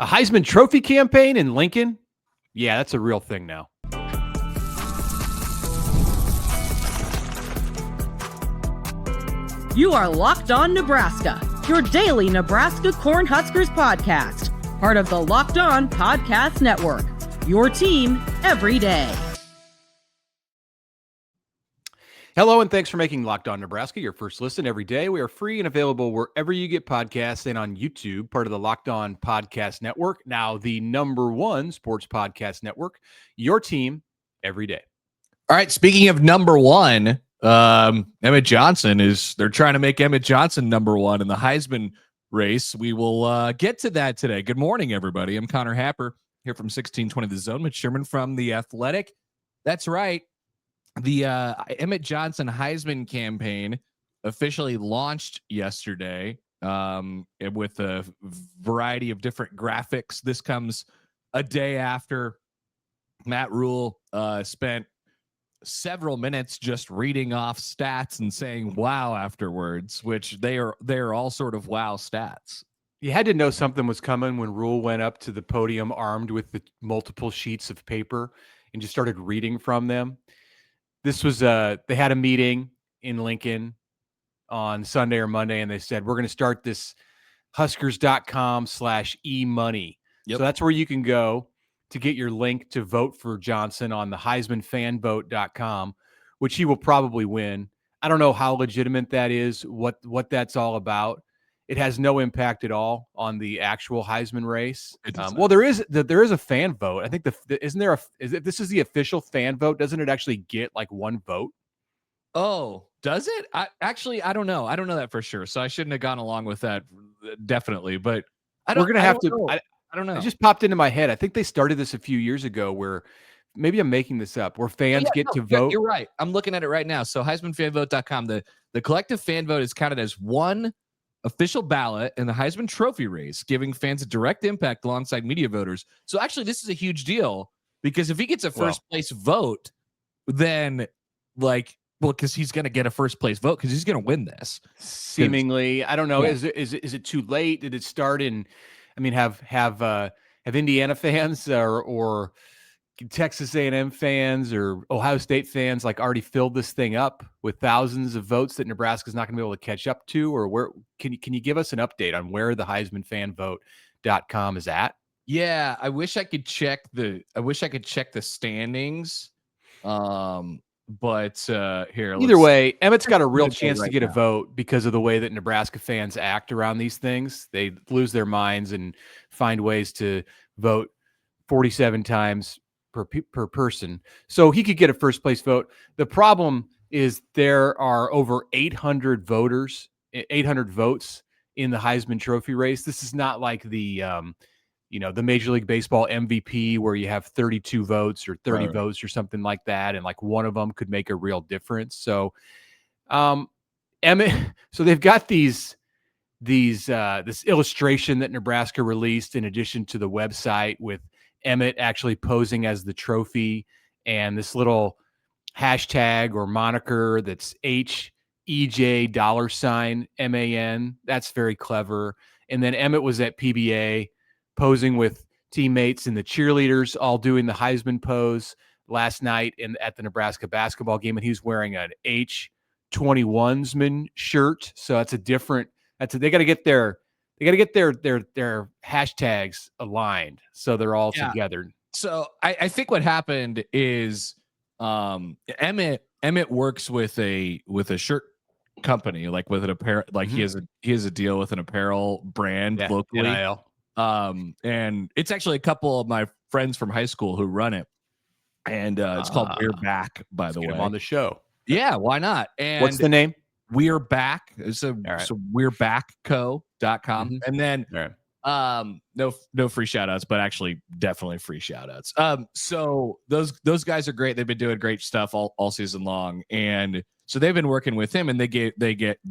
A Heisman Trophy campaign in Lincoln? Yeah, that's a real thing now. You are Locked On Nebraska, your daily Nebraska Cornhuskers podcast, part of the Locked On Podcast Network, your team every day. Hello, and thanks for making Locked On Nebraska your first listen every day. We are free and available wherever you get podcasts and on YouTube, part of the Locked On Podcast Network, now the #1 sports podcast network, your team every day. All right, speaking of #1, Emmett Johnson they're trying to make Emmett Johnson #1 in the Heisman race. We will get to that today. Good morning, everybody. I'm Connor Happer here from 1620 The Zone. Mitch Sherman from The Athletic. That's right. The Emmett Johnson Heisman campaign officially launched yesterday with a variety of different graphics. This comes a day after Matt Rhule spent several minutes just reading off stats and saying wow afterwards, which they are all sort of wow stats. You had to know something was coming when Rhule went up to the podium armed with the multiple sheets of paper and just started reading from them. This was they had a meeting in Lincoln on Sunday or Monday, and they said, we're going to start this Huskers.com/eMoney. Yep. So that's where you can go to get your link to vote for Johnson on the HeismanFanvote.com, which he will probably win. I don't know how legitimate that is, what that's all about. It has no impact at all on the actual Heisman race. Well, there is a fan vote. I think this is the official fan vote? Doesn't it actually get like one vote? Oh, does it? I don't know. I don't know that for sure. So I shouldn't have gone along with that. Definitely, but I don't know. It just popped into my head. I think they started this a few years ago where maybe I'm making this up, where fans get to vote. You're right. I'm looking at it right now. So HeismanFanvote.com, the collective fan vote is counted as one official ballot in the Heisman Trophy race, giving fans a direct impact alongside media voters. So actually, this is a huge deal because if he gets a first place vote, then because he's going to get a first place vote because he's going to win this. Seemingly, I don't know. Yeah. Is it too late? Did it start in? I mean, have Indiana fans or Texas A&M fans or Ohio State fans already filled this thing up with thousands of votes that Nebraska's not going to be able to catch up to? Or where can you give us an update on where the HeismanFanvote.com is at? Yeah, I wish I could check the standings. But here, either way, Emmett's got a real chance to get a vote because of the way that Nebraska fans act around these things. They lose their minds and find ways to vote 47 times per person. So he could get a first place vote. The problem is there are over 800 votes in the Heisman Trophy race. This is not like the the Major League Baseball MVP where you have 32 votes or 30 votes or something like that, and one of them could make a real difference. So, Emmett, so they've got this illustration that Nebraska released in addition to the website with Emmett actually posing as the trophy and this little hashtag or moniker that's $HEJ$MAN. That's very clever. And then Emmett was at PBA posing with teammates and the cheerleaders all doing the Heisman pose last night at the Nebraska basketball game, and he was wearing an H21sman shirt. So they got to get their hashtags aligned so they're all together. So I think what happened is Emmett works with a shirt company, with an apparel, he has a deal with an apparel brand locally. NIL. And it's actually a couple of my friends from high school who run it, and it's called We're Back, by the way. Get him on the show. Yeah, why not? And what's the name? We're Back. So we'rebackco.com. Mm-hmm. And then no free shout outs, but actually definitely free shout outs. So those guys are great. They've been doing great stuff all season long, and so they've been working with him, and they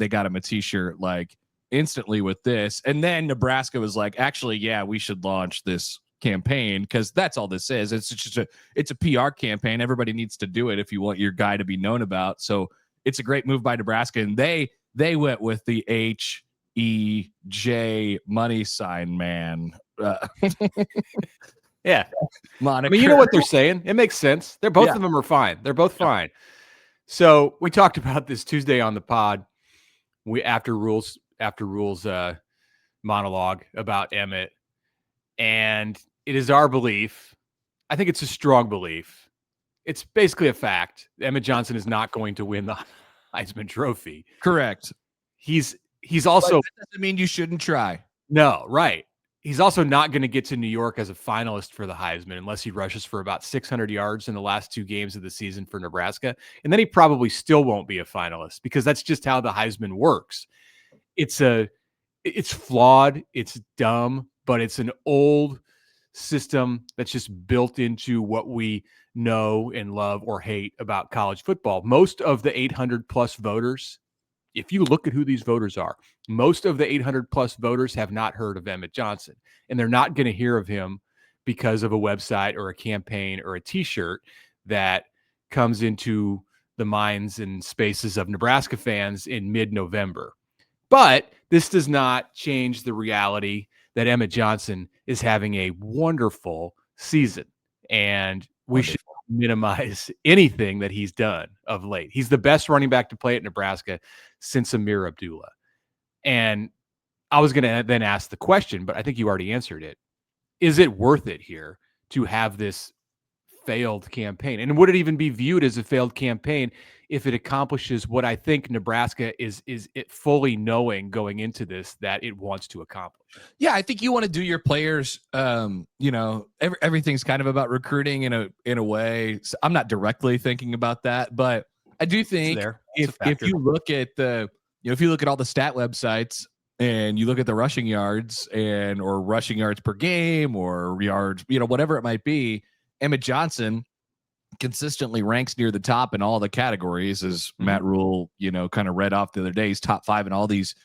got him a t-shirt instantly with this. And then Nebraska was like, actually, yeah, we should launch this campaign because that's all this is. It's just it's a PR campaign. Everybody needs to do it if you want your guy to be known about. So it's a great move by Nebraska, and they went with the money sign man. Yeah. Moniker. I mean, you know what they're saying. It makes sense. Both of them are fine. They're both fine. So we talked about this Tuesday on the pod. After Rhule's monologue about Emmett, and it is our belief. I think it's a strong belief. It's basically a fact. Emmett Johnson is not going to win the Heisman Trophy. Correct. He's also, but that doesn't mean you shouldn't try. No, right. He's also not going to get to New York as a finalist for the Heisman unless he rushes for about 600 yards in the last 2 games of the season for Nebraska. And then he probably still won't be a finalist because that's just how the Heisman works. It's flawed. It's dumb, but it's an old system that's just built into what we know and love or hate about college football. Most of the 800 plus voters, if you look at who these voters are, most of the 800 plus voters have not heard of Emmett Johnson, and they're not going to hear of him because of a website or a campaign or a t-shirt that comes into the minds and spaces of Nebraska fans in mid-November. But this does not change the reality that Emmett Johnson is having a wonderful season, and we should minimize anything that he's done of late. He's the best running back to play at Nebraska since Amir Abdullah. And I was going to then ask the question, but I think you already answered it. Is it worth it here to have this failed campaign? And would it even be viewed as a failed campaign if it accomplishes what I think Nebraska is it fully knowing going into this that it wants to accomplish? Yeah, I think you want to do your players. Everything's kind of about recruiting in a way. So I'm not directly thinking about that, but I do think if you look at if you look at all the stat websites and you look at the rushing yards or rushing yards per game or yards, whatever it might be, Emmett Johnson consistently ranks near the top in all the categories, as Matt Rhule, kind of read off the other day. He's top 5 in all these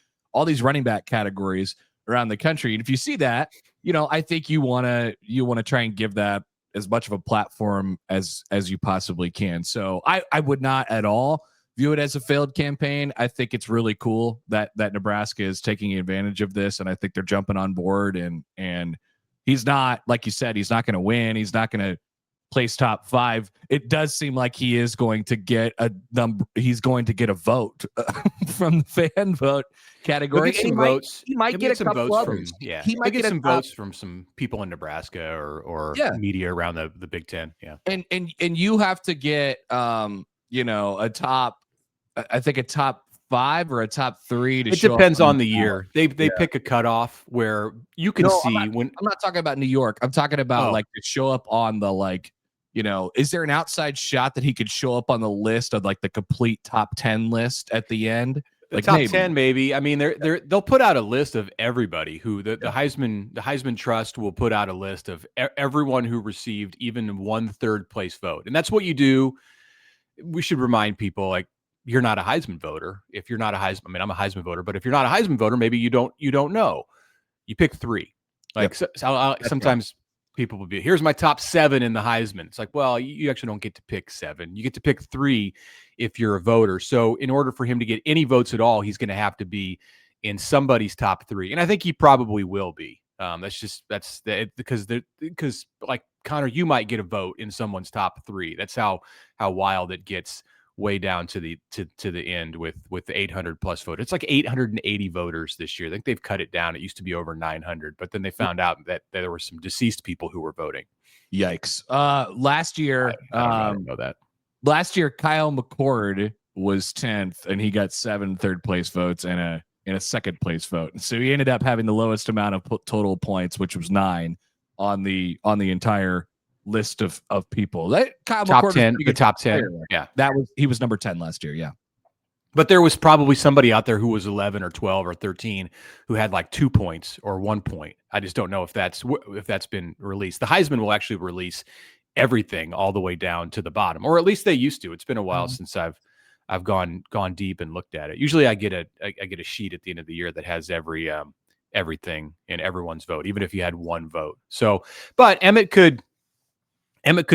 running back categories around the country. And if you see that, I think you want to try and give that as much of a platform as you possibly can. So I would not at all view it as a failed campaign. I think it's really cool that Nebraska is taking advantage of this, and I think they're jumping on board. And he's not, like you said, he's not going to win. He's not going to place top 5. It does seem like he is going to get a number. He's going to get a vote from the fan vote category. He might get some votes from he might get some votes from some people in Nebraska or media around the Big Ten. Yeah, and you have to get a top. I think a top 5 or a top 3 to show up. It depends on the year. They pick a cutoff where you can see I'm not talking about New York. I'm talking about to show up on the is there an outside shot that he could show up on the list of the complete top 10 list at the end? The top 10, maybe. I mean, they'll put out a list of everybody who the Heisman Trust will put out a list of everyone who received even 1/3 place vote, and that's what you do. We should remind people you're not a Heisman voter. If you're not a Heisman, I'm a Heisman voter, but if you're not a Heisman voter, maybe you don't know. You pick 3. Sometimes people will be, here's my top 7 in the Heisman. It's well, you actually don't get to pick 7. You get to pick 3 if you're a voter. So in order for him to get any votes at all, he's going to have to be in somebody's top 3. And I think he probably will be. Because like Connor, you might get a vote in someone's top 3. That's how wild it gets way down to the end with the 800 plus vote. It's 880 voters this year. I think they've cut it down. It used to be over 900, but then they found out that there were some deceased people who were voting. Yikes. Last year, I don't know that. Last year, Kyle McCord was 10th and he got 7 third place votes and a second place vote. So he ended up having the lowest amount of total points, which was 9 on the entire list of people. Kyle top McCord 10, the top 10. Yeah, he was number 10 last year. Yeah, but there was probably somebody out there who was 11 or 12 or 13 who had 2 points or 1 point. I just don't know if that's been released. The Heisman will actually release everything all the way down to the bottom, or at least they used to. It's been a while since I've gone deep and looked at it. Usually I get a sheet at the end of the year that has everything in everyone's vote, even if you had 1 vote. So, but Emmett could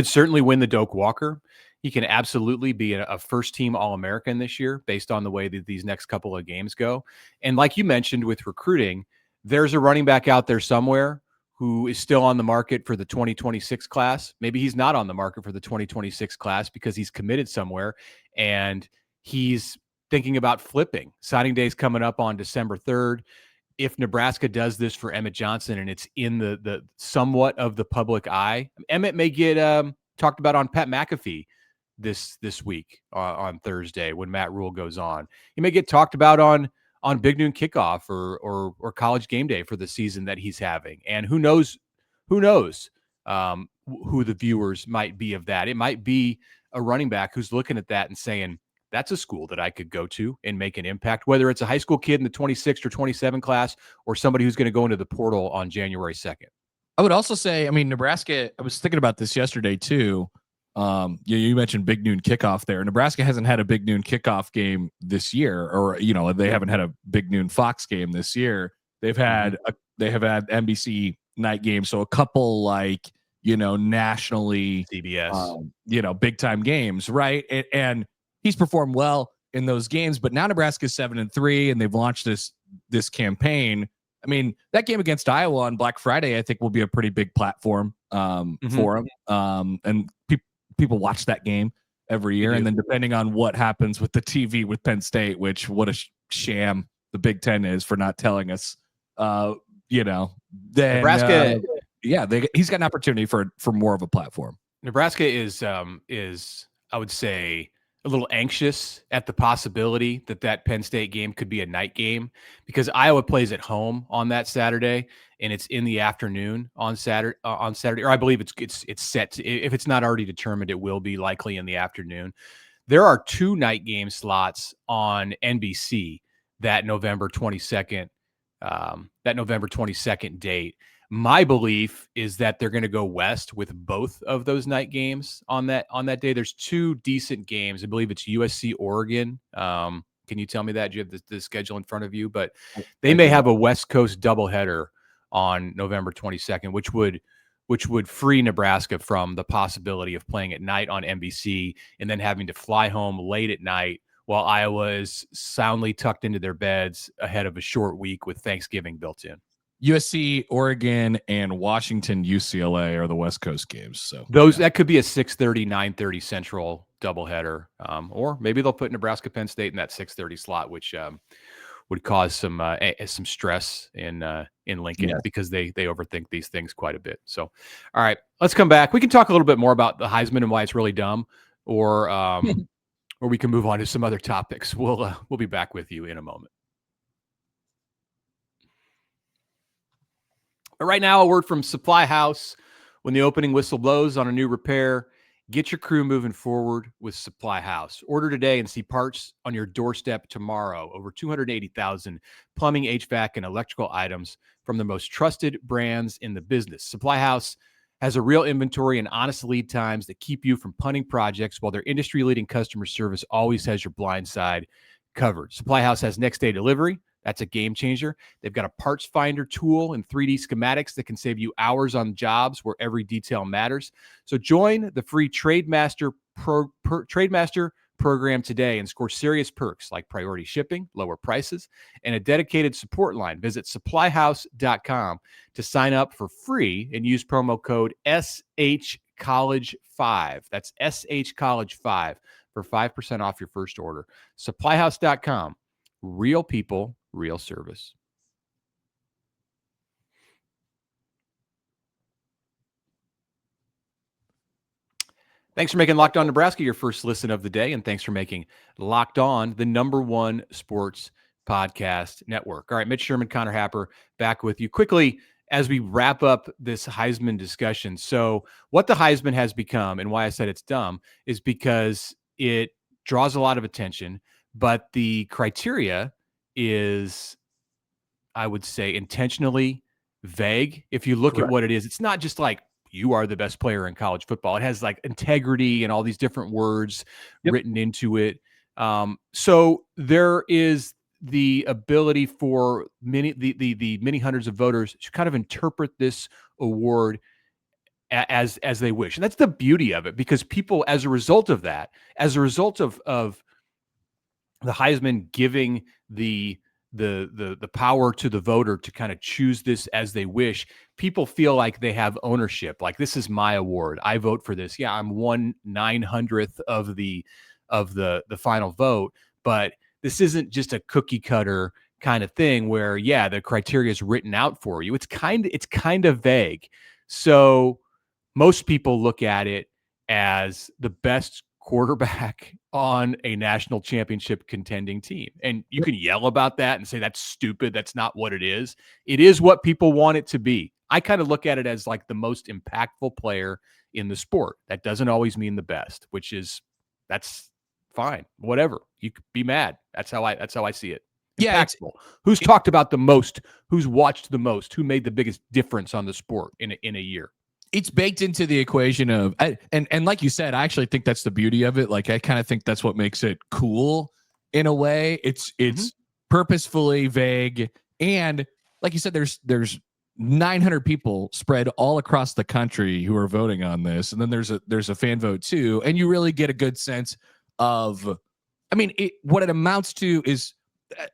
certainly win the Doak Walker. He can absolutely be a first-team All-American this year based on the way that these next couple of games go. And like you mentioned with recruiting, there's a running back out there somewhere who is still on the market for the 2026 class. Maybe he's not on the market for the 2026 class because he's committed somewhere and he's thinking about flipping. Signing day is coming up on December 3rd. If Nebraska does this for Emmett Johnson and it's in the somewhat of the public eye, Emmett may get talked about on Pat McAfee this week on Thursday when Matt Rhule goes on. He may get talked about on Big Noon Kickoff or College Game Day for the season that he's having. And who knows who the viewers might be of that. It might be a running back who's looking at that and saying, that's a school that I could go to and make an impact, whether it's a high school kid in the 26 or 27 class or somebody who's going to go into the portal on January 2nd. I would also say, I mean, Nebraska, I was thinking about this yesterday too. You mentioned Big Noon Kickoff there. Nebraska hasn't had a Big Noon Kickoff game this year, or, they haven't had a Big Noon Fox game this year. They've had, they have had NBC night games. So a couple nationally CBS, big time games. Right. And he's performed well in those games, but now Nebraska's 7-3 and they've launched this campaign. I mean, that game against Iowa on Black Friday, I think will be a pretty big platform for him. And people watch that game every year. And then depending on what happens with the TV with Penn State, which what a sham the Big Ten is for not telling us, then Nebraska, he's got an opportunity for more of a platform. Nebraska is I would say a little anxious at the possibility that Penn State game could be a night game because Iowa plays at home on that Saturday and it's in the afternoon on Saturday, or I believe it's set to, if it's not already determined, it will be likely in the afternoon. There are 2 night game slots on NBC that November 22nd date. My belief is that they're going to go west with both of those night games on that day. There's 2 decent games. I believe it's USC Oregon. Can you tell me that? Do you have the schedule in front of you? But they may have a West Coast doubleheader on November 22nd, which would free Nebraska from the possibility of playing at night on NBC and then having to fly home late at night while Iowa is soundly tucked into their beds ahead of a short week with Thanksgiving built in. USC, Oregon, and Washington, UCLA are the West Coast games. So that could be a 6:30, 9:30 Central doubleheader, or maybe they'll put Nebraska, Penn State in that 6:30 slot, which would cause some stress in Lincoln because they overthink these things quite a bit. So, all right, let's come back. We can talk a little bit more about the Heisman and why it's really dumb, or we can move on to some other topics. We'll be back with you in a moment. But right now, a word from Supply House. When the opening whistle blows on a new repair, get your crew moving forward with Supply House. Order today and see parts on your doorstep tomorrow. Over 280,000 plumbing, HVAC, and electrical items from the most trusted brands in the business. Supply House has a real inventory and honest lead times that keep you from punting projects, while their industry-leading customer service always has your blind side covered. Supply House has next-day delivery. That's a game changer. They've got a parts finder tool and 3D schematics that can save you hours on jobs where every detail matters. So join the free Trademaster program today and score serious perks like priority shipping, lower prices, and a dedicated support line. Visit supplyhouse.com to sign up for free and use promo code SHCollege5. That's SHCollege5 for 5% off your first order. Supplyhouse.com. Real people, real service. Thanks for making Locked On Nebraska your first listen of the day, and thanks for making Locked On the #1 sports podcast network. All right, Mitch Sherman, Connor Happer, back with you quickly as we wrap up this Heisman discussion. So what the Heisman has become, and why I said it's dumb, is because it draws a lot of attention, but the criteria is, I would say, intentionally vague. If you look at what it is, it's not just like you are the best player in college football. It has like integrity and all these different words written into it. So there is the ability for the many hundreds of voters to kind of interpret this award as they wish. And that's the beauty of it, because people, as a result of that, as a result of the Heisman giving the power to the voter to kind of choose this as they wish, people feel like they have ownership. Like, this is my award. I vote for this. Yeah, I'm 1/900th of the final vote, but this isn't just a cookie cutter kind of thing where, yeah, the criteria is written out for you. It's kind of vague. So most people look at it as the best quarterback on a national championship contending team. And you can yell about that and say that's stupid. That's not what it is. It is what people want it to be. I kind of look at it as like the most impactful player in the sport. That doesn't always mean the best, that's fine. Whatever. You could be mad. That's how I see it. Yeah. Who's talked about the most, who's watched the most, who made the biggest difference on the sport in a year. It's baked into the equation of, and like you said, I actually think that's the beauty of it. Like, I kind of think that's what makes it cool in a way. It's purposefully vague. And like you said, there's 900 people spread all across the country who are voting on this. And then there's a fan vote too. And you really get a good sense of, I mean, what it amounts to is,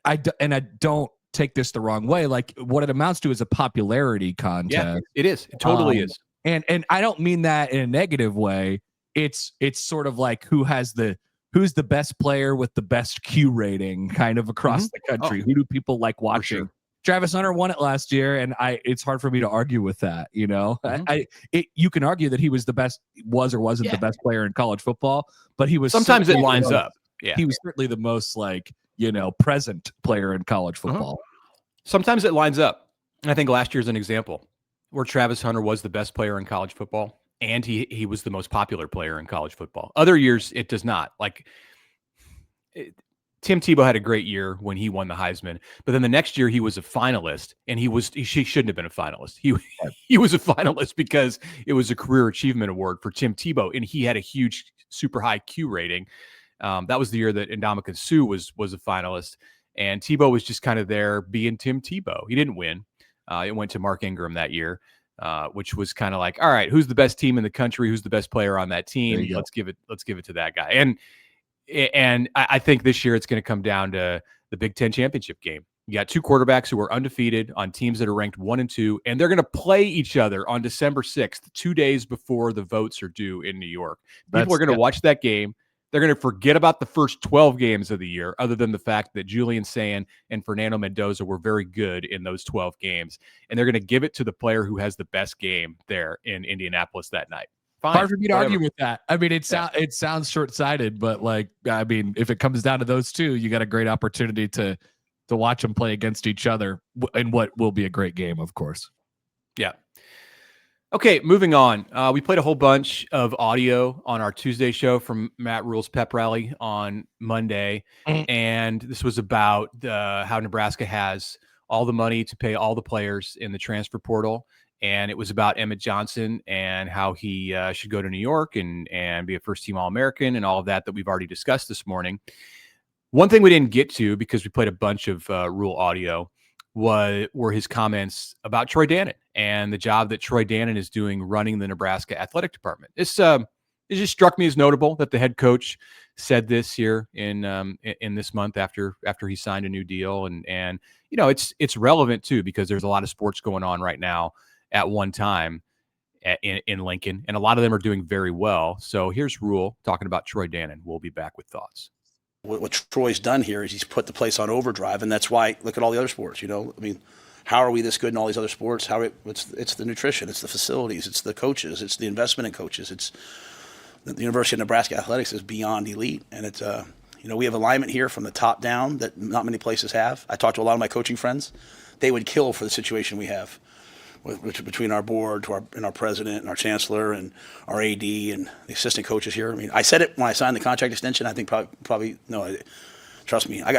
I don't take this the wrong way. Like, what it amounts to is a popularity contest. Yeah, it is. It totally is. And I don't mean that in a negative way. It's sort of like who's the best player with the best Q rating kind of across the country. Who do people like watching? Sure. Travis Hunter won it last year, and it's hard for me to argue with that. You know, you can argue that he was the best, or wasn't the best player in college football, but he was sometimes it lines up. Yeah, he was certainly the most present player in college football. Sometimes it lines up. I think last year's an example where Travis Hunter was the best player in college football, and he was the most popular player in college football. Other years, it does not. Tim Tebow had a great year when he won the Heisman, but then the next year he was a finalist, and he shouldn't have been a finalist. He was a finalist because it was a career achievement award for Tim Tebow, and he had a huge, super high Q rating. That was the year that Ndamukong Suh was a finalist, and Tebow was just kind of there being Tim Tebow. He didn't win. It went to Mark Ingram that year, which was kind of like, all right, who's the best team in the country? Who's the best player on that team? Let's give it to that guy. And I think this year it's going to come down to the Big Ten championship game. You got two quarterbacks who are undefeated on teams that are ranked 1 and 2, and they're going to play each other on December 6th, 2 days before the votes are due in New York. People are going to watch that game. They're going to forget about the first 12 games of the year, other than the fact that Julian Sand and Fernando Mendoza were very good in those 12 games. And they're going to give it to the player who has the best game there in Indianapolis that night. Fine, hard for me to argue with that. I mean, it sounds short-sighted, but if it comes down to those two, you got a great opportunity to watch them play against each other in what will be a great game, of course. Yeah. Okay, moving on. We played a whole bunch of audio on our Tuesday show from Matt Rhule's pep rally on Monday, and this was about how Nebraska has all the money to pay all the players in the transfer portal, and it was about Emmett Johnson and how he should go to New York and be a first-team All-American and all of that we've already discussed this morning. One thing we didn't get to, because we played a bunch of Rhule audio, were his comments about Troy Dannen and the job that Troy Dannen is doing running the Nebraska athletic department. It just struck me as notable that the head coach said this here in this month after he signed a new deal, and it's relevant too, because there's a lot of sports going on right now at one time in Lincoln, and a lot of them are doing very well. So here's Rhule talking about Troy Dannen. We'll be back with thoughts. What Troy's done here is he's put the place on overdrive, and that's why look at all the other sports. I mean, how are we this good in all these other sports? It's the nutrition, it's the facilities, it's the coaches, it's the investment in coaches. It's the University of Nebraska athletics is beyond elite, and it's we have alignment here from the top down that not many places have. I talked to a lot of my coaching friends; they would kill for the situation we have between our board and our president and our chancellor and our AD and the assistant coaches here. I mean, I said it when I signed the contract extension. I think probably no. Trust me, you're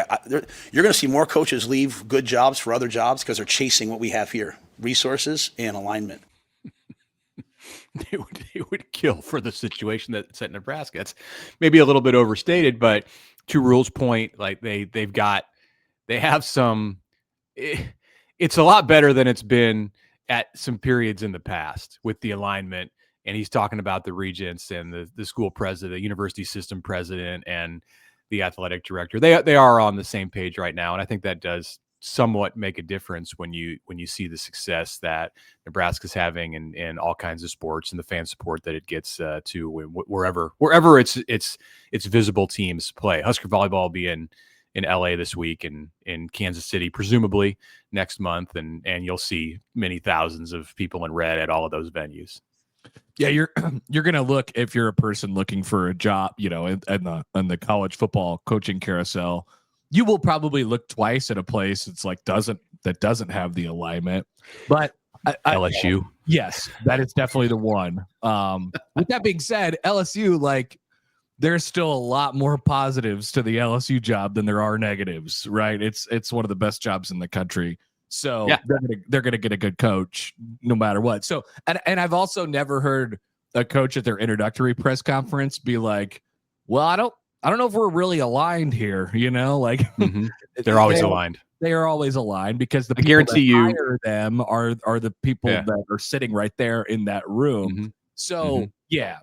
going to see more coaches leave good jobs for other jobs because they're chasing what we have here: resources and alignment. They would kill for the situation that's at Nebraska. It's maybe a little bit overstated, but to Rhule's point, like they have some. It's a lot better than it's been at some periods in the past with the alignment and he's talking about the regents and the school president, the university system president, and the athletic director. They are on the same page right now, and I think that does somewhat make a difference when you see the success that Nebraska's having in all kinds of sports and the fan support that it gets to wherever its visible teams play. Husker volleyball will be in LA this week and in Kansas City presumably next month, and you'll see many thousands of people in red at all of those venues. Yeah, you're going to look, if you're a person looking for a job, in the college football coaching carousel, you will probably look twice at a place that doesn't have the alignment. But LSU, yes, that is definitely the one. With that being said, LSU, there's still a lot more positives to the LSU job than there are negatives, right? It's one of the best jobs in the country. So yeah, they're gonna get a good coach no matter what. So and I've also never heard a coach at their introductory press conference be like, well, I don't know if we're really aligned here, mm-hmm. They're always aligned. They are always aligned because the people guarantee that hire them are the people that are sitting right there in that room. Mm-hmm. So yeah,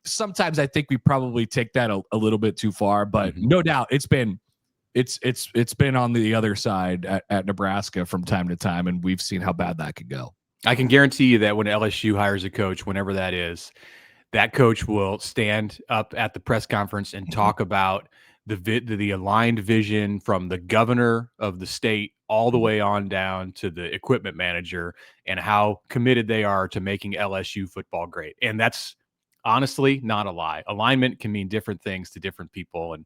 sometimes I think we probably take that a little bit too far, but no doubt it's been on the other side at Nebraska from time to time, and we've seen how bad that could go. I can guarantee you that when LSU hires a coach, whenever that is, that coach will stand up at the press conference and talk about the aligned vision from the governor of the state all the way on down to the equipment manager and how committed they are to making LSU football great. And that's honestly not a lie. Alignment can mean different things to different people,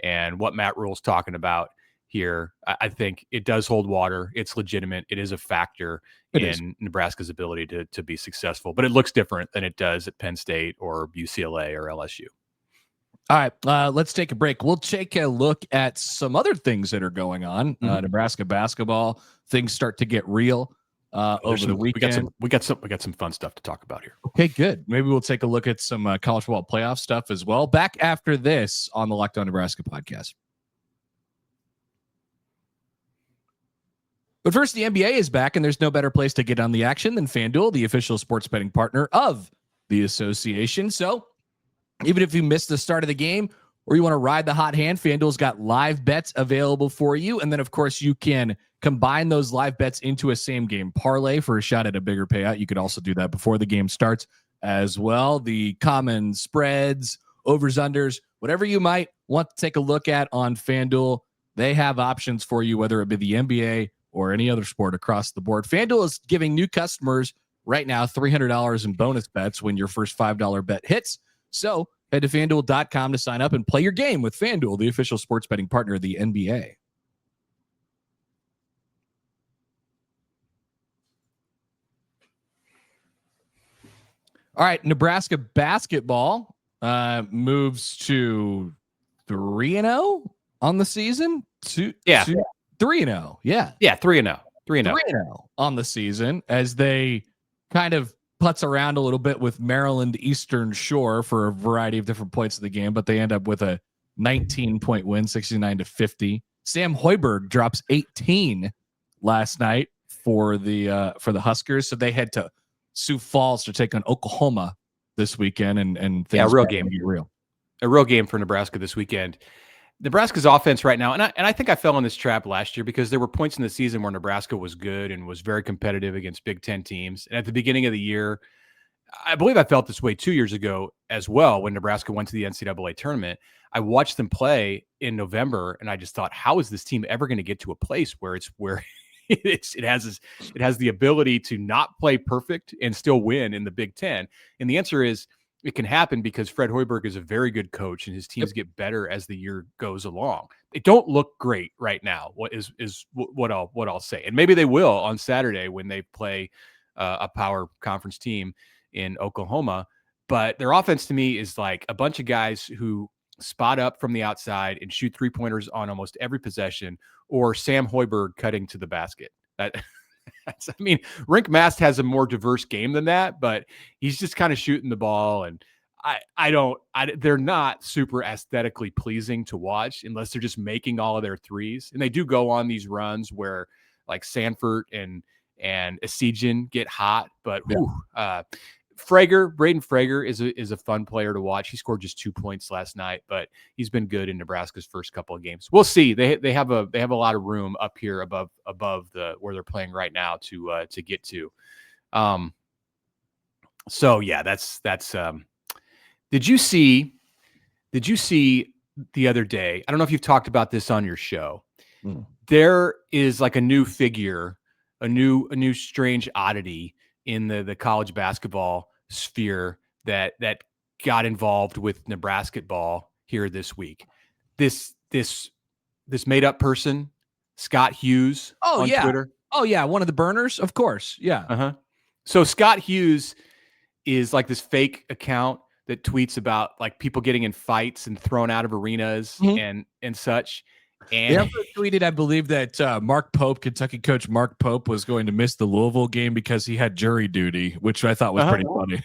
and what Matt Rhule's talking about here, I think it does hold water. It's legitimate. It is a factor in Nebraska's ability to be successful, but it looks different than it does at Penn State or UCLA or LSU. All right, let's take a break. We'll take a look at some other things that are going on. Nebraska basketball, things start to get real over the weekend. We got some fun stuff to talk about here. Okay, good. Maybe we'll take a look at some college football playoff stuff as well. Back after this on the Locked On Nebraska podcast. But first, the NBA is back, and there's no better place to get on the action than FanDuel, the official sports betting partner of the association. So even if you missed the start of the game or you want to ride the hot hand, FanDuel's got live bets available for you. And then, of course, you can combine those live bets into a same-game parlay for a shot at a bigger payout. You could also do that before the game starts as well. The common spreads, overs, unders, whatever you might want to take a look at on FanDuel, they have options for you, whether it be the NBA or any other sport across the board. FanDuel is giving new customers right now $300 in bonus bets when your first $5 bet hits. So head to FanDuel.com to sign up and play your game with FanDuel, the official sports betting partner of the NBA. All right, Nebraska basketball moves to 3-0 on the season. 3-0. Yeah. 3-0. 3-0 on the season as they kind of putz around a little bit with Maryland Eastern Shore for a variety of different points of the game, but they end up with a 19-point win, 69-50. Sam Hoiberg drops 18 last night for the Huskers, so they head to Sioux Falls to take on Oklahoma this weekend, and things real game. A real game for Nebraska this weekend. Nebraska's offense right now, and I think I fell in this trap last year because there were points in the season where Nebraska was good and was very competitive against Big Ten teams. And at the beginning of the year, I believe I felt this way 2 years ago as well when Nebraska went to the NCAA tournament. I watched them play in November, and I just thought, how is this team ever going to get to a place where it has the ability to not play perfect and still win in the Big Ten? And the answer is, it can happen because Fred Hoiberg is a very good coach and his teams get better as the year goes along. They don't look great right now. What I'll say, and maybe they will on Saturday when they play a power conference team in Oklahoma. But their offense to me is like a bunch of guys who spot up from the outside and shoot 3-pointers on almost every possession, or Sam Hoiberg cutting to the basket. Rink Mast has a more diverse game than that, but he's just kind of shooting the ball, and they're not super aesthetically pleasing to watch unless they're just making all of their threes. And they do go on these runs where like Sanford and and Esijan get hot, but Braden Frager is a fun player to watch. He scored just 2 points last night, but he's been good in Nebraska's first couple of games. We'll see. They have a lot of room up here above the where they're playing right now to get to. So yeah, that's did you see the other day? I don't know if you've talked about this on your show. There is like a new figure, a new strange oddity in the college basketball sphere that got involved with Nebraska ball here this week. This made up person, Scott Hughes on Twitter. Oh yeah, one of the burners, of course. Yeah. So Scott Hughes is like this fake account that tweets about like people getting in fights and thrown out of arenas and such. And he tweeted, I believe, that Mark Pope, Kentucky coach Mark Pope, was going to miss the Louisville game because he had jury duty, which I thought was pretty funny.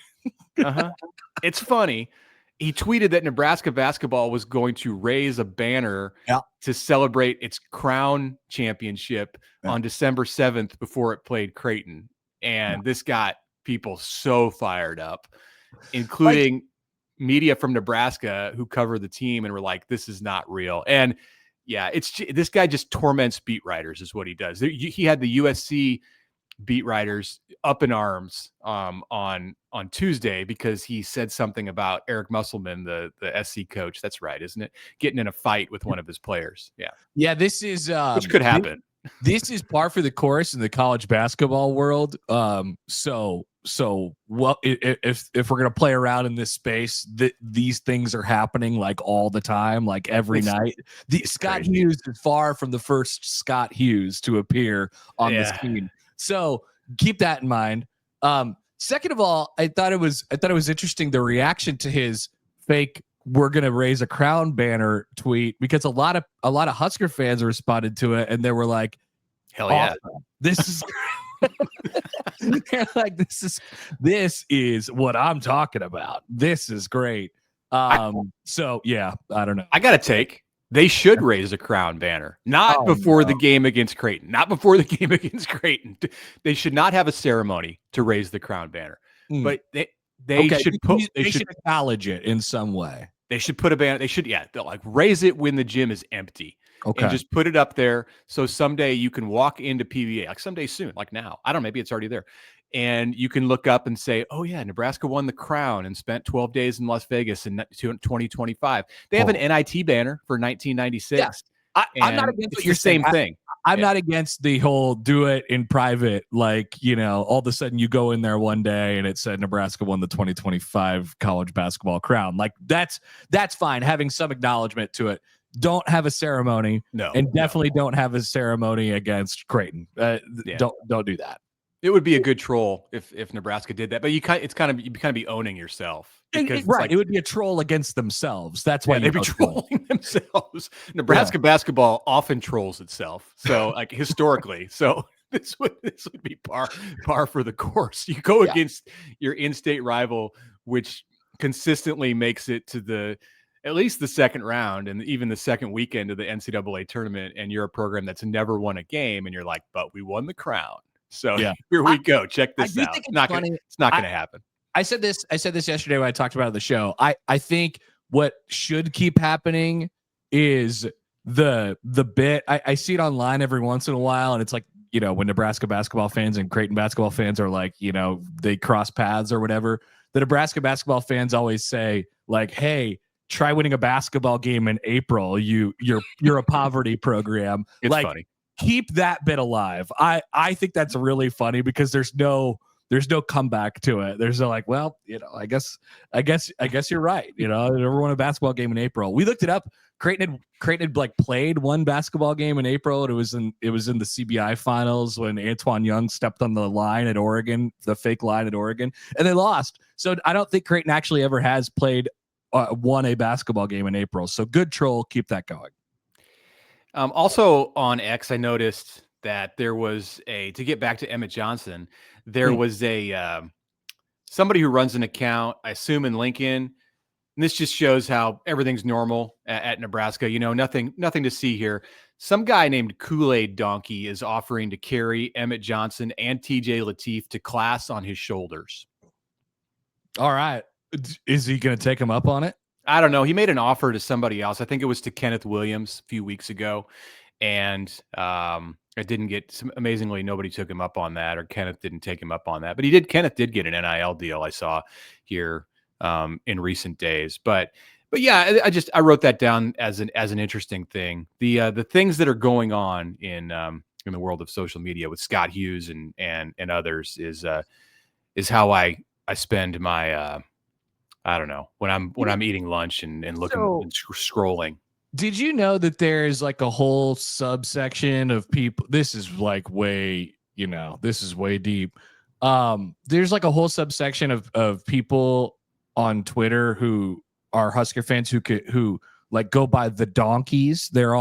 It's funny. He tweeted that Nebraska basketball was going to raise a banner to celebrate its crown championship on December 7th before it played Creighton. And this got people so fired up, including media from Nebraska who cover the team and were like, this is not real. And yeah, this guy just torments beat writers is what he does. He had the USC beat writers up in arms on Tuesday because he said something about Eric Musselman, the SC coach. That's right, isn't it? Getting in a fight with one of his players. Yeah. This is which could happen. This is par for the course in the college basketball world. So well, if we're gonna play around in this space, these things are happening like all the time, like every night. Scott Hughes is far from the first Scott Hughes to appear on the scene. So keep that in mind. Second of all, I thought it was interesting the reaction to his fake "we're gonna raise a crown" banner tweet, because a lot of Husker fans responded to it and they were like, "Hell yeah, this is." They're like, this is what I'm talking about. This is great. So yeah, I don't know. I got to take. They should raise a crown banner, not before the game against Creighton. Not before the game against Creighton. They should not have a ceremony to raise the crown banner. But they should acknowledge it in some way. They should put a banner. They should they'll like raise it when the gym is empty. And just put it up there so someday you can walk into PBA, like someday soon, like now. I don't know, maybe it's already there. And you can look up and say, oh, yeah, Nebraska won the crown and spent 12 days in Las Vegas in 2025. They have an NIT banner for 1996. Yeah. I'm not against what you're saying. Same thing. I'm not against the whole do it in private. Like, all of a sudden you go in there one day and it said Nebraska won the 2025 college basketball crown. Like that's fine. Having some acknowledgement to it. Don't have a ceremony. Definitely don't have a ceremony against Creighton. Don't do that. It would be a good troll if Nebraska did that, but you kind of be owning yourself. Because it would be a troll against themselves. That's why they'd be trolling themselves. Nebraska basketball often trolls itself. So like historically, so this would be par for the course. You go against your in-state rival, which consistently makes it to at least the second round and even the second weekend of the NCAA tournament, and you're a program that's never won a game, and you're like, but we won the crown. So here we go. Check this out. It's not going to happen. I said this yesterday when I talked about it on the show. I think what should keep happening is the bit. I see it online every once in a while, and it's like, when Nebraska basketball fans and Creighton basketball fans are like, they cross paths or whatever. The Nebraska basketball fans always say like, hey, try winning a basketball game in April. You're a poverty program. It's like, funny. Keep that bit alive. I think that's really funny because there's no comeback to it. There's no like, well, I guess you're right. They never won a basketball game in April. We looked it up. Creighton had like played one basketball game in April. And it was in the CBI finals when Antoine Young stepped on the line at Oregon, the fake line at Oregon, and they lost. So I don't think Creighton actually ever has played won a basketball game in April. So good troll. Keep that going. Also on X, I noticed that there was to get back to Emmett Johnson, there was somebody who runs an account, I assume in Lincoln. And this just shows how everything's normal at Nebraska. Nothing to see here. some guy named Kool-Aid Donkey is offering to carry Emmett Johnson and TJ Lateef to class on his shoulders. All right. Is he going to take him up on it? I don't know. He made an offer to somebody else. I think it was to Kenneth Williams a few weeks ago. And it didn't get, amazingly, nobody took him up on that, or Kenneth didn't take him up on that. But Kenneth did get an NIL deal, I saw here in recent days. But yeah, I wrote that down as an interesting thing. The things that are going on in the world of social media with Scott Hughes and others is how I spend my I don't know, when I'm eating lunch and looking and scrolling. Did you know that there's like a whole subsection of people? This is like way, this is way deep. There's like a whole subsection of people on Twitter who are Husker fans who like go by the donkeys. They're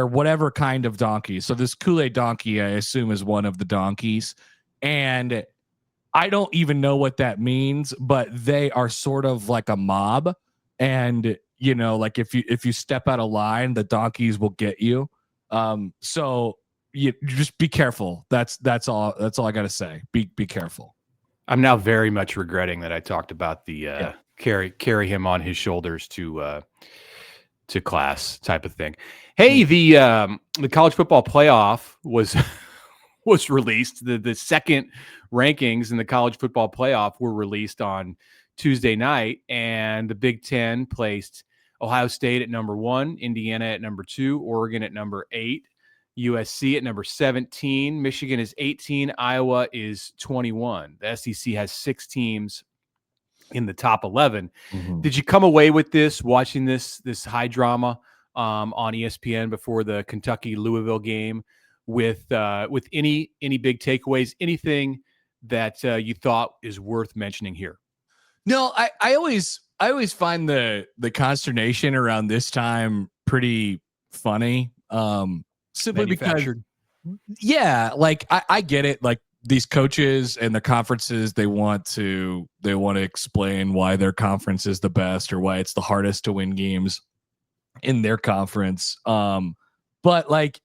whatever kind of donkeys. So this Kool-Aid donkey, I assume, is one of the donkeys. And I don't even know what that means, but they are sort of like a mob. And like if you step out of line, the donkeys will get you. So you just be careful. That's all I got to say. Be careful. I'm now very much regretting that I talked about the carry him on his shoulders to class type of thing. Hey, the college football playoff was released. The second rankings in the college football playoff were released on Tuesday night, and the Big Ten placed Ohio State at number 1, Indiana at number 2, Oregon at number 8, USC at number 17, Michigan is 18, Iowa is 21. The SEC has 6 teams in the top 11. Mm-hmm. Did you come away with this, watching this high drama on ESPN before the Kentucky-Louisville game with any big takeaways, anything that you thought is worth mentioning here? No, I always find the consternation around this time pretty funny. Simply because, like I get it. Like these coaches and the conferences, they want to explain why their conference is the best or why it's the hardest to win games in their conference. But like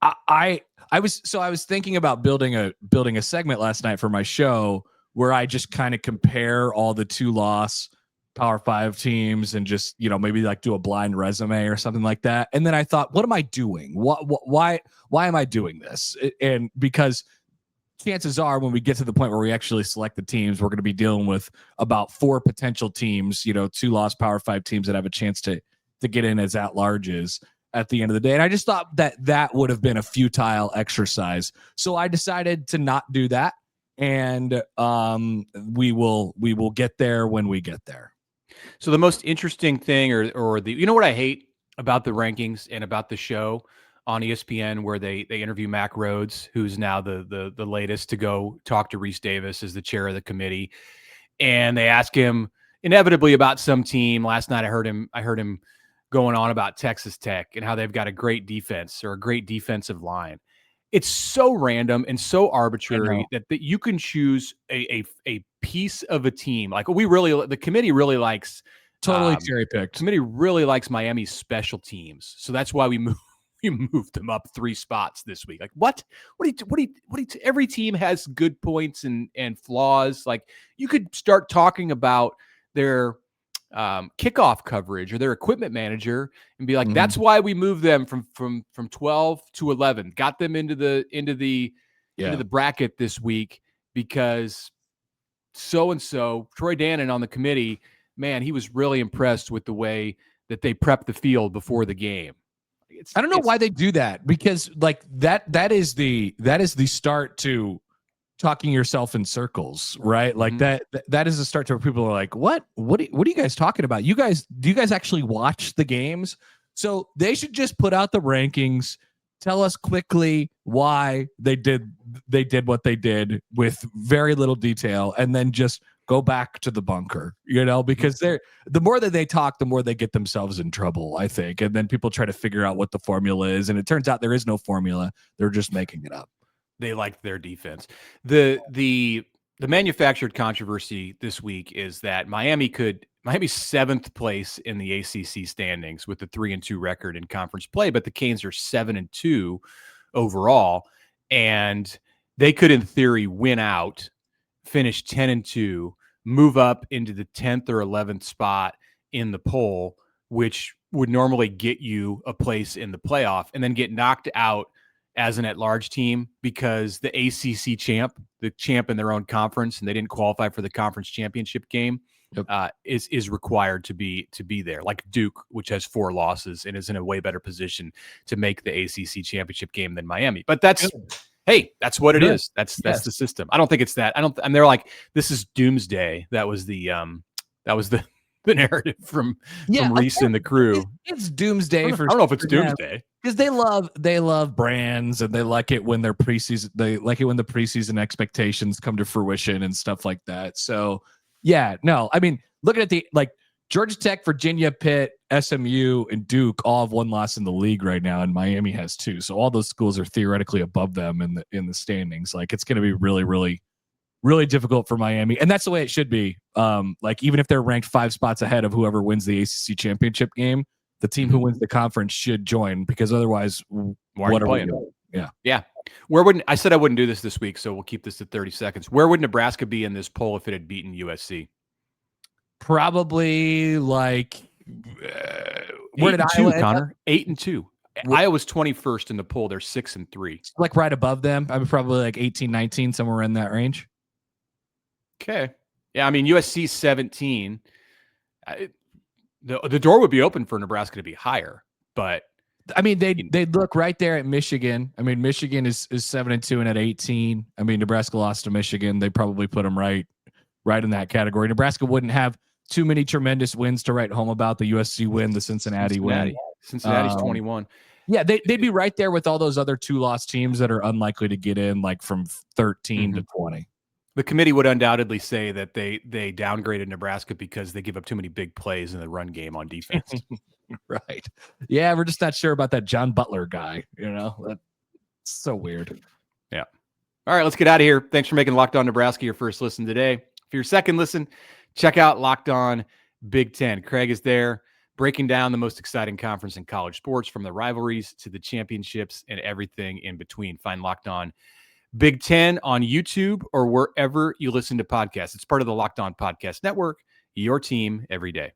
I was thinking about building a segment last night for my show where I just kind of compare all the 2-loss Power 5 teams and just, maybe like do a blind resume or something like that. And then I thought, what am I doing? Why am I doing this? And because chances are when we get to the point where we actually select the teams, we're going to be dealing with about 4 potential teams, 2-loss Power 5 teams that have a chance to get in as at-larges at the end of the day. And I just thought that would have been a futile exercise. So I decided to not do that. And we will get there when we get there. So the most interesting thing or the, what I hate about the rankings and about the show on ESPN where they interview Mack Rhodes, who's now the latest to go talk to Reese Davis as the chair of the committee. And they ask him inevitably about some team. Last night I heard him going on about Texas Tech and how they've got a great defense or a great defensive line. It's so random and so arbitrary that you can choose a piece of a team. Like the committee really likes totally cherry picked. Committee really likes Miami's special teams, so that's why we moved them up 3 spots this week. Like what? Every team has good points and flaws. Like you could start talking about their kickoff coverage or their equipment manager and be like, that's why we moved them from 12 to 11, got them into the bracket this week because so-and-so Troy Dannen on the committee, man, he was really impressed with the way that they prepped the field before the game. I don't know why they do that, because like that is the start to talking yourself in circles, right? Like that is a start to where people are like, what are you guys talking about? Do you guys actually watch the games? So they should just put out the rankings, tell us quickly why they did what they did with very little detail, and then just go back to the bunker, because the more that they talk, the more they get themselves in trouble, I think. And then people try to figure out what the formula is. And it turns out there is no formula. They're just making it up. They liked their defense. The manufactured controversy this week is that Miami could Miami's 7th place in the ACC standings with the 3-2 record in conference play, but the Canes are 7-2 overall, and they could, in theory, win out, finish 10-2, move up into the 10th or 11th spot in the poll, which would normally get you a place in the playoff, and then get knocked out as an at-large team because the ACC champ, the champ in their own conference, and they didn't qualify for the conference championship game, is required to be there. Like Duke, which has 4 losses and is in a way better position to make the ACC championship game than Miami. But that's hey, that's what it is. That's the system. I don't think it's that. And they're like, this is doomsday. That was the narrative from Reese and the crew. It's doomsday. I don't know if it's doomsday because they love brands, and they like it when their preseason, they like it when the preseason expectations come to fruition and stuff like that. So yeah, no, I mean, looking at the Georgia Tech, Virginia, Pitt, SMU, and Duke all have 1 loss in the league right now, and Miami has 2. So all those schools are theoretically above them in the standings. Like, it's going to be really, really, really difficult for Miami, and that's the way it should be. Even if they're ranked 5 spots ahead of whoever wins the ACC championship game, the team who wins the conference should join, because otherwise, what are we doing? Yeah. I said I wouldn't do this week, so we'll keep this to 30 seconds. Where would Nebraska be in this poll if it had beaten USC? Probably where did Iowa, Connor? 8-2. Iowa's 21st in the poll. They're 6-3. Like right above them. I mean, probably like 18, 19, somewhere in that range. Okay. Yeah, I mean, USC 17. The door would be open for Nebraska to be higher, but I mean, they'd look right there at Michigan. I mean, Michigan is 7-2 and at 18. I mean, Nebraska lost to Michigan. They probably put them right in that category. Nebraska wouldn't have too many tremendous wins to write home about. The USC win, the Cincinnati win. Cincinnati's 21. Yeah, they'd be right there with all those other 2-loss teams that are unlikely to get in, like from 13 to 20. The committee would undoubtedly say that they downgraded Nebraska because they give up too many big plays in the run game on defense. Right. Yeah, we're just not sure about that John Butler guy. That's so weird. Yeah. All right, let's get out of here. Thanks for making Locked On Nebraska your first listen today. For your second listen, check out Locked On Big Ten. Craig is there breaking down the most exciting conference in college sports, from the rivalries to the championships and everything in between. Find Locked On Big Ten on YouTube or wherever you listen to podcasts. It's part of the Locked On Podcast Network, your team every day.